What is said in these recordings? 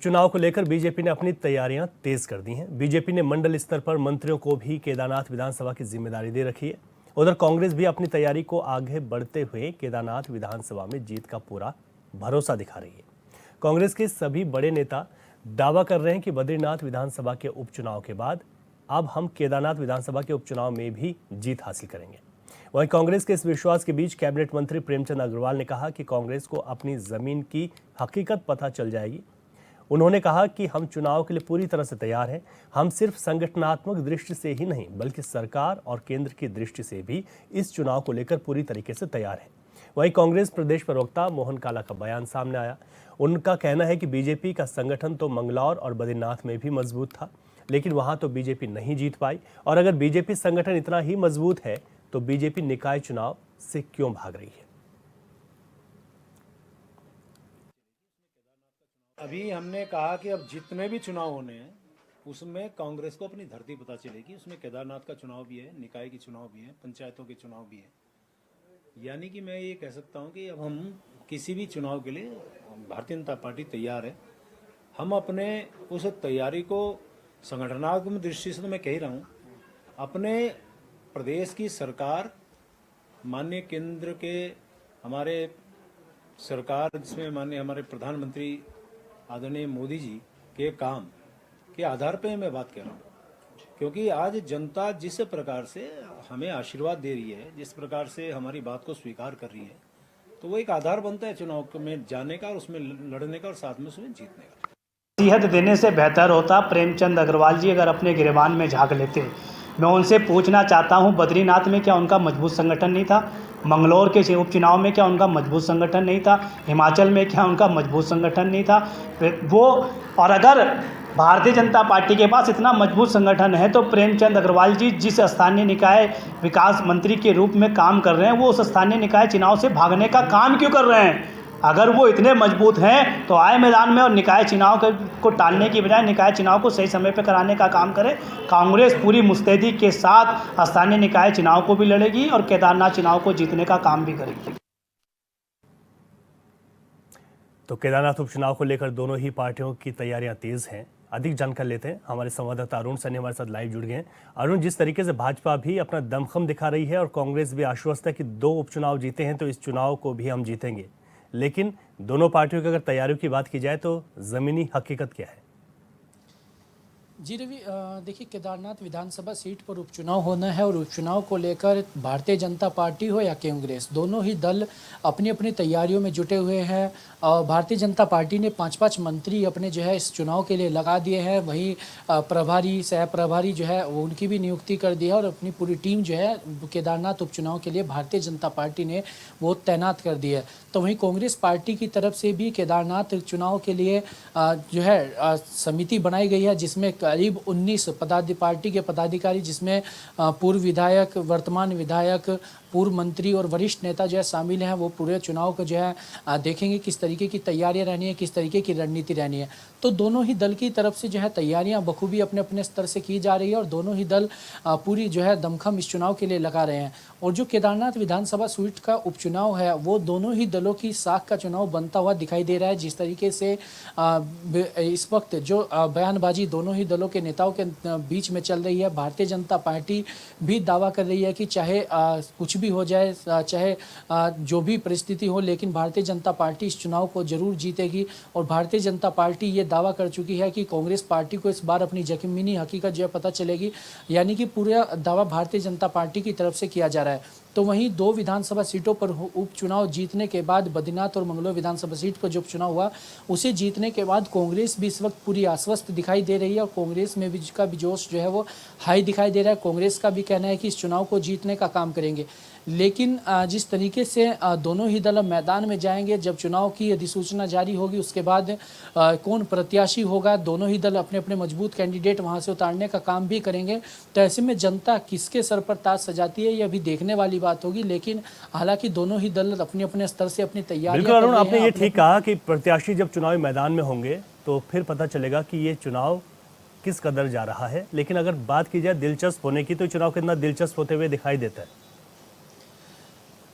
उपचुनाव को लेकर बीजेपी ने अपनी तैयारियां तेज कर दी हैं। बीजेपी ने मंडल स्तर पर मंत्रियों को भी केदारनाथ विधानसभा की जिम्मेदारी दे रखी है। उधर कांग्रेस भी अपनी तैयारी को आगे बढ़ते हुए केदारनाथ विधानसभा में जीत का पूरा भरोसा दिखा रही है। कांग्रेस के सभी बड़े नेता दावा कर रहे हैं कि बद्रीनाथ विधानसभा के उपचुनाव के बाद अब हम केदारनाथ विधानसभा के उपचुनाव में भी जीत हासिल करेंगे। वहीं कांग्रेस के इस विश्वास के बीच कैबिनेट मंत्री प्रेमचंद अग्रवाल ने कहा कि कांग्रेस को अपनी जमीन की हकीकत पता चल जाएगी। उन्होंने कहा कि हम चुनाव के लिए पूरी तरह से तैयार हैं। हम सिर्फ संगठनात्मक दृष्टि से ही नहीं बल्कि सरकार और केंद्र की दृष्टि से भी इस चुनाव को लेकर पूरी तरीके से तैयार हैं। वहीं कांग्रेस प्रदेश प्रवक्ता मोहन काला का बयान सामने आया। उनका कहना है कि बीजेपी का संगठन तो मंगलौर और बद्रीनाथ में भी मजबूत था, लेकिन वहां तो बीजेपी नहीं जीत पाई। और अगर बीजेपी संगठन इतना ही मजबूत है तो बीजेपी निकाय चुनाव से क्यों भाग रही है। अभी हमने कहा कि अब जितने भी चुनाव होने हैं उसमें कांग्रेस को अपनी धरती पता चलेगी। उसमें केदारनाथ का चुनाव भी है, निकाय के चुनाव भी है, पंचायतों के चुनाव भी है। यानी कि मैं ये कह सकता हूँ कि अब हम किसी भी चुनाव के लिए भारतीय जनता पार्टी तैयार है। हम अपने उस तैयारी को संगठनात्मक दृष्टि से तो मैं कह ही रहा हूँ, अपने प्रदेश की सरकार, माननीय केंद्र के हमारे सरकार जिसमें माननीय हमारे प्रधानमंत्री आदरणीय मोदी जी के काम के आधार पे मैं बात कर रहा हूँ। क्योंकि आज जनता जिस प्रकार से हमें आशीर्वाद दे रही है, जिस प्रकार से हमारी बात को स्वीकार कर रही है, तो वो एक आधार बनता है चुनाव में जाने का और उसमें लड़ने का और साथ में उसमें जीतने का। नसीहत देने से बेहतर होता प्रेमचंद अग्रवाल जी अगर अपने गिरबान में झांक लेते। मैं उनसे पूछना चाहता हूं, बद्रीनाथ में क्या उनका मजबूत संगठन नहीं था? मंगलौर के उपचुनाव में क्या उनका मजबूत संगठन नहीं था? हिमाचल में क्या उनका मजबूत संगठन नहीं था? वो और अगर भारतीय जनता पार्टी के पास इतना मजबूत संगठन है तो प्रेमचंद अग्रवाल जी जिस स्थानीय निकाय विकास मंत्री के रूप में काम कर रहे हैं, वो उस स्थानीय निकाय चुनाव से भागने का काम क्यों कर रहे हैं? अगर वो इतने मजबूत हैं तो आए मैदान में और निकाय चुनाव को टालने की बजाय निकाय चुनाव को सही समय पर कराने का काम करें। कांग्रेस पूरी मुस्तैदी के साथ स्थानीय निकाय चुनाव को भी लड़ेगी और केदारनाथ चुनाव को जीतने का काम भी करेगी। तो केदारनाथ उपचुनाव को लेकर दोनों ही पार्टियों की तैयारियां तेज हैं। अधिक जानकारी लेते हैं, हमारे संवाददाता अरुण सैनी हमारे साथ लाइव जुड़ गए हैं। अरुण, जिस तरीके से भाजपा भी अपना दमखम दिखा रही है और कांग्रेस भी आश्वस्त है कि 2 उपचुनाव जीते हैं तो इस चुनाव को भी हम जीतेंगे, लेकिन दोनों पार्टियों की अगर तैयारियों की बात की जाए तो जमीनी हकीकत क्या है? जी रवि, देखिए केदारनाथ विधानसभा सीट पर उपचुनाव होना है और उपचुनाव को लेकर भारतीय जनता पार्टी हो या कांग्रेस, दोनों ही दल अपनी अपनी तैयारियों में जुटे हुए हैं। भारतीय जनता पार्टी ने 5-5 मंत्री अपने जो है इस चुनाव के लिए लगा दिए हैं। वहीं प्रभारी, सह प्रभारी जो है वो उनकी भी नियुक्ति कर दी है और अपनी पूरी टीम जो है केदारनाथ उपचुनाव के लिए भारतीय जनता पार्टी ने वो तैनात कर दी है। तो वहीं कांग्रेस पार्टी की तरफ से भी केदारनाथ चुनाव के लिए जो है समिति बनाई गई है, जिसमें करीब 19 पार्टी के पदाधिकारी, जिसमें पूर्व विधायक, वर्तमान विधायक, पूर्व मंत्री और वरिष्ठ नेता जो है शामिल हैं। वो पूरे चुनाव को जो है देखेंगे किस तरीके की तैयारियां रहनी है, किस तरीके की रणनीति रहनी है। तो दोनों ही दल की तरफ से जो है तैयारियां बखूबी अपने अपने स्तर से की जा रही है और दोनों ही दल पूरी जो है दमखम इस चुनाव के लिए लगा रहे हैं। और जो केदारनाथ विधानसभा सीट का उपचुनाव है वो दोनों ही दलों की साख का चुनाव बनता हुआ दिखाई दे रहा है। जिस तरीके से इस वक्त जो बयानबाजी दोनों ही दलों के नेताओं के बीच में चल रही है, भारतीय जनता पार्टी भी दावा कर रही है कि चाहे कुछ भी हो जाए, चाहे जो भी परिस्थिति हो, लेकिन भारतीय जनता पार्टी इस चुनाव को जरूर जीतेगी। और भारतीय जनता पार्टी ये दावा कर चुकी है कि कांग्रेस पार्टी को इस बार अपनी जमीनी हकीकत जो है पता चलेगी, यानी कि पूरा दावा भारतीय जनता पार्टी की तरफ से किया जा रहा है। तो वहीं 2 विधानसभा सीटों पर उपचुनाव जीतने के बाद बद्रीनाथ और मंगलौर विधानसभा सीट पर जो उपचुनाव हुआ उसे जीतने के बाद कांग्रेस भी इस वक्त पूरी आश्वस्त दिखाई दे रही है और कांग्रेस में भी का भी जोश जो है वो हाई दिखाई दे रहा है। कांग्रेस का भी कहना है कि इस चुनाव को जीतने का काम करेंगे। लेकिन जिस तरीके से दोनों ही दल मैदान में जाएंगे, जब चुनाव की अधिसूचना जारी होगी उसके बाद कौन प्रत्याशी होगा, दोनों ही दल अपने अपने मजबूत कैंडिडेट वहां से उतारने का काम भी करेंगे। तो ऐसे में जनता किसके सर पर ताज सजाती है यह भी देखने वाली बात होगी। लेकिन हालांकि दोनों ही दल अपने अपने स्तर से अपनी तैयारी। बिल्कुल अरुण, आपने ये ठीक कहा कि प्रत्याशी जब चुनावी मैदान में होंगे तो फिर पता चलेगा कि ये चुनाव किस कदर जा रहा है। लेकिन अगर बात की जाए दिलचस्प होने की तो चुनाव कितना दिलचस्प होते हुए दिखाई देता है।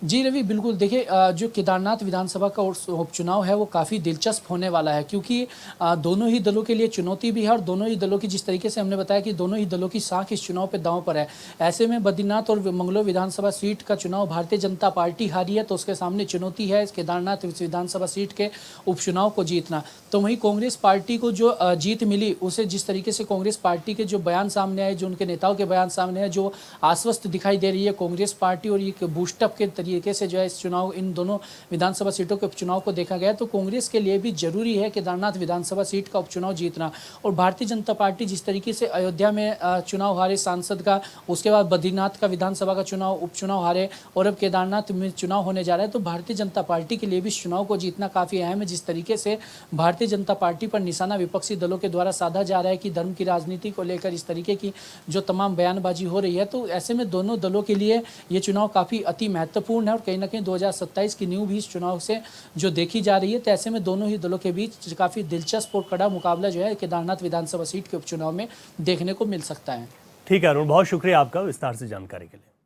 जी रवि, बिल्कुल देखिए, जो केदारनाथ विधानसभा का उपचुनाव है वो काफ़ी दिलचस्प होने वाला है, क्योंकि दोनों ही दलों के लिए चुनौती भी है और दोनों ही दलों की, जिस तरीके से हमने बताया कि दोनों ही दलों की साख इस चुनाव पे दांव पर है। ऐसे में बद्रीनाथ और मंगलौर विधानसभा सीट का चुनाव भारतीय जनता पार्टी हारी है, तो उसके सामने चुनौती है इस केदारनाथ विधानसभा सीट के उपचुनाव को जीतना। तो वहीं कांग्रेस पार्टी को जो जीत मिली, उसे जिस तरीके से कांग्रेस पार्टी के जो बयान सामने आए, जो उनके नेताओं के बयान सामने आए, जो आश्वस्त दिखाई दे रही है कांग्रेस पार्टी, और ये बूस्टअप के तरीके से जो है इस चुनाव, इन दोनों विधानसभा सीटों के उपचुनाव को देखा गया, तो कांग्रेस के लिए भी जरूरी है केदारनाथ विधानसभा सीट का उपचुनाव जीतना। और भारतीय जनता पार्टी जिस तरीके से अयोध्या में चुनाव हारे सांसद का, उसके बाद बद्रीनाथ का विधानसभा का चुनाव उपचुनाव हारे, और अब केदारनाथ में चुनाव होने जा रहा है, तो भारतीय जनता पार्टी के लिए भी इस चुनाव को जीतना काफी अहम है। जिस तरीके से भारतीय जनता पार्टी पर निशाना विपक्षी दलों के द्वारा साधा जा रहा है कि धर्म की राजनीति को लेकर इस तरीके की जो तमाम बयानबाजी हो रही है, तो ऐसे में दोनों दलों के लिए ये चुनाव काफ़ी अति महत्वपूर्ण है, और कहीं ना कहीं 2027 की नींव भी इस चुनाव से जो देखी जा रही है। तो ऐसे में दोनों ही दलों के बीच काफ़ी दिलचस्प और कड़ा मुकाबला जो है केदारनाथ विधानसभा सीट के उपचुनाव में देखने को मिल सकता है। ठीक है अरुण, बहुत शुक्रिया आपका विस्तार से जानकारी के लिए।